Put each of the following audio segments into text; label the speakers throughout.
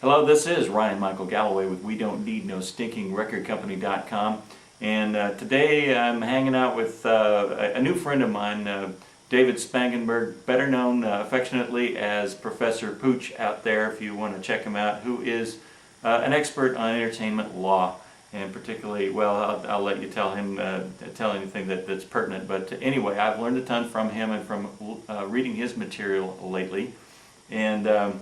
Speaker 1: Hello, this is Ryan Michael Galloway with We Don't Need No Stinking Record Company.com, and today I'm hanging out with a new friend of mine, David Spangenberg, better known affectionately as Professor Pooch out there if you want to check him out, who is an expert on entertainment law, and particularly, well, I'll let you tell him, tell anything that's pertinent, but anyway, I've learned a ton from him and from reading his material lately, and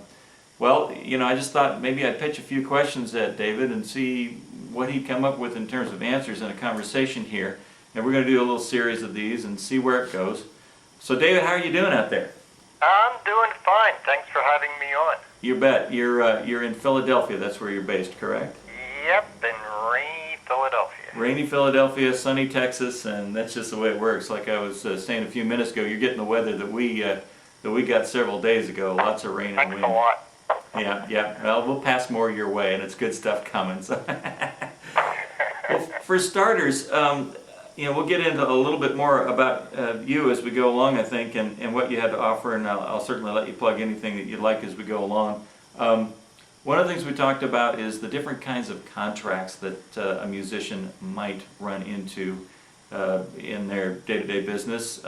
Speaker 1: well, you know, I just thought maybe I'd pitch a few questions at David and see what he'd come up with in terms of answers in a conversation here. And we're going to do a little series of these and see where it goes. So David, how are you doing out there?
Speaker 2: I'm doing fine. Thanks for having me on.
Speaker 1: You bet. You're in Philadelphia. That's where you're based, correct?
Speaker 2: Yep, in rainy Philadelphia.
Speaker 1: Rainy Philadelphia, sunny Texas, and that's just the way it works. Like I was saying a few minutes ago, you're getting the weather that we got several days ago. Lots of rain and wind.
Speaker 2: Thanks a lot.
Speaker 1: Yeah. Well, we'll pass more your way, and it's good stuff coming. So, well, for starters, you know, we'll get into a little bit more about you as we go along, I think, and what you have to offer, and I'll certainly let you plug anything that you'd like as we go along. One of the things we talked about is the different kinds of contracts that a musician might run into in their day-to-day business.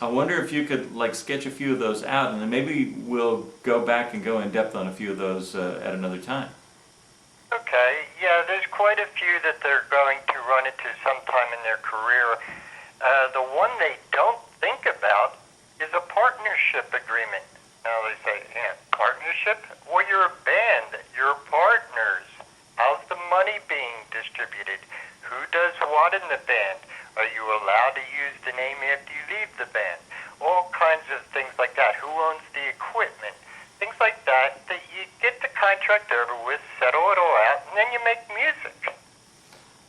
Speaker 1: I wonder if you could sketch a few of those out, and then maybe we'll go back and go in depth on a few of those at another time.
Speaker 2: Okay, yeah, there's quite a few that they're going to run into sometime in their career. The one they don't think about is a partnership agreement. Now they say, yeah, partnership? Well, you're a band. You're partners. How's the money being distributed? Who does what in the band? Are you allowed to use the name after you leave the band? All kinds of things like that. Who owns the equipment? Things like that, that you get the contract over with, settle it all out, and then you make music.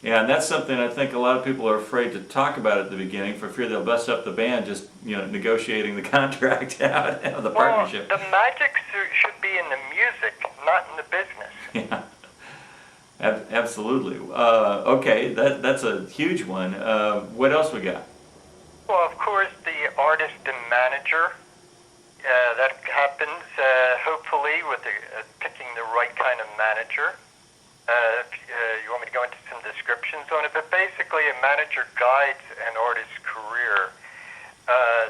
Speaker 1: Yeah, and that's something I think a lot of people are afraid to talk about at the beginning for fear they'll bust up the band just, you know, negotiating the contract out of the partnership.
Speaker 2: Well, the magic should be in the music, not in the business.
Speaker 1: Yeah. Absolutely. Okay, that's a huge one. What else we got?
Speaker 2: Well, of course, the artist and manager. That happens, hopefully, with picking the right kind of manager. If you want me to go into some descriptions on it, but basically a manager guides an artist's career.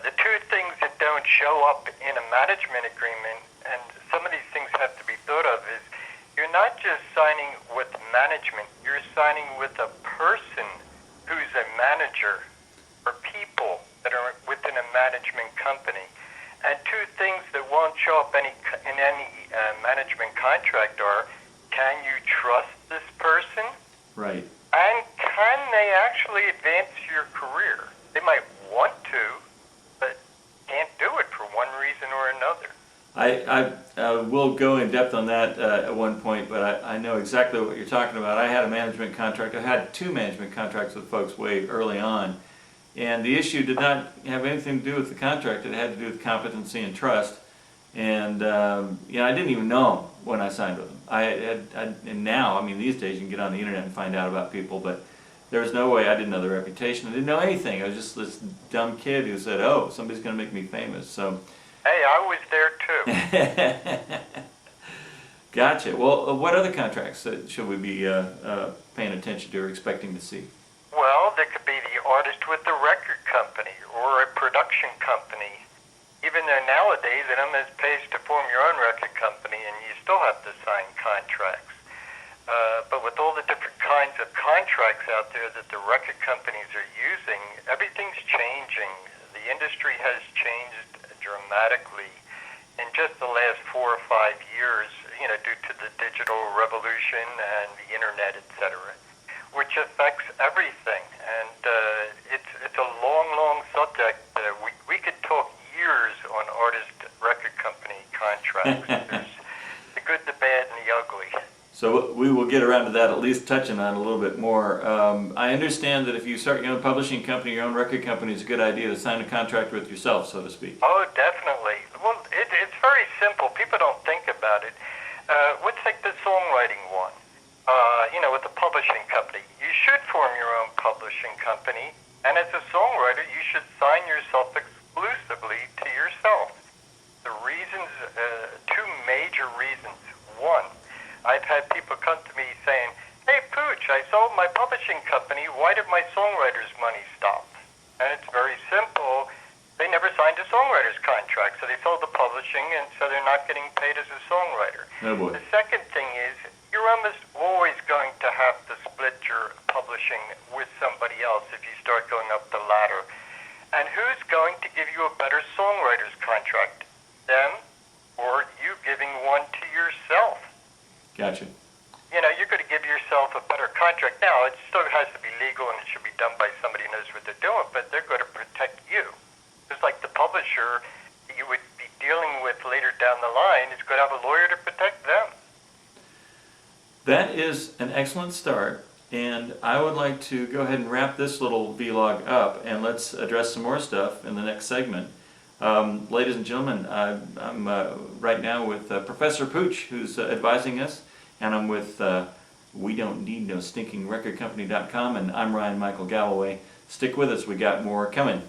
Speaker 2: The two things that don't show up in a management agreement, and some of these things have to be thought of, is you're not just signing with management, you're signing with a person who's a manager, or people that are within a management company. And two things that won't show up in any management contract are, can you trust this person?
Speaker 1: Right.
Speaker 2: And can they actually advance your career? They might want to, but can't do it for one reason or another.
Speaker 1: I will go in depth on that at one point, but I know exactly what you're talking about. I had a management contract. I had two management contracts with folks way early on, and the issue did not have anything to do with the contract. It had to do with competency and trust. And you know, I didn't even know them when I signed with them. And now, I mean, these days you can get on the internet and find out about people, but there was no way. I didn't know their reputation. I didn't know anything. I was just this dumb kid who said, "Oh, somebody's going to make me famous." So.
Speaker 2: Hey, I was there too.
Speaker 1: Gotcha. Well, what other contracts should we be paying attention to or expecting to see?
Speaker 2: Well, there could be the artist with the record company or a production company. Even though nowadays it almost pays to form your own record company and you still have to sign contracts. But with all the different kinds of contracts out there that the record companies are using, everything's changing. The industry has changed dramatically in just the last 4 or 5 years, you know, due to the digital revolution and the internet, etc., which affects everything. And it's a long subject. We could talk years on artist record company contracts. There's the good, the bad, and the ugly.
Speaker 1: So we will get around to that, at least touching on it a little bit more. I understand that if you start your own publishing company, your own record company, it's a good idea to sign a contract with yourself, so to speak.
Speaker 2: Oh, definitely. Well, it's very simple. People don't think about it. Let's take the songwriting one. You know, with the publishing company. You should form your own publishing company, and as a songwriter, you should sign yourself exclusively to yourself. The reasons, two major reasons. One, saying, "Hey, Pooch, I sold my publishing company. Why did my songwriter's money stop?" And it's very simple. They never signed a songwriter's contract, so they sold the publishing, and so they're not getting paid as a songwriter.
Speaker 1: Oh boy.
Speaker 2: The second thing is, you're almost always going to have to split your publishing with somebody else if you start going up the ladder. And who's going to give you a better songwriter's contract? Them or you giving one to yourself?
Speaker 1: Gotcha.
Speaker 2: You know, you're going to give yourself a better contract. Now, it still has to be legal and it should be done by somebody who knows what they're doing, but they're going to protect you. Just like the publisher you would be dealing with later down the line is going to have a lawyer to protect them.
Speaker 1: That is an excellent start, and I would like to go ahead and wrap this little vlog up, and let's address some more stuff in the next segment. Ladies and gentlemen, I'm right now with Professor Pooch, who's advising us, and I'm with We Don't Need No Stinking Record Company.com, and I'm Ryan Michael Galloway. Stick with us, we got more coming.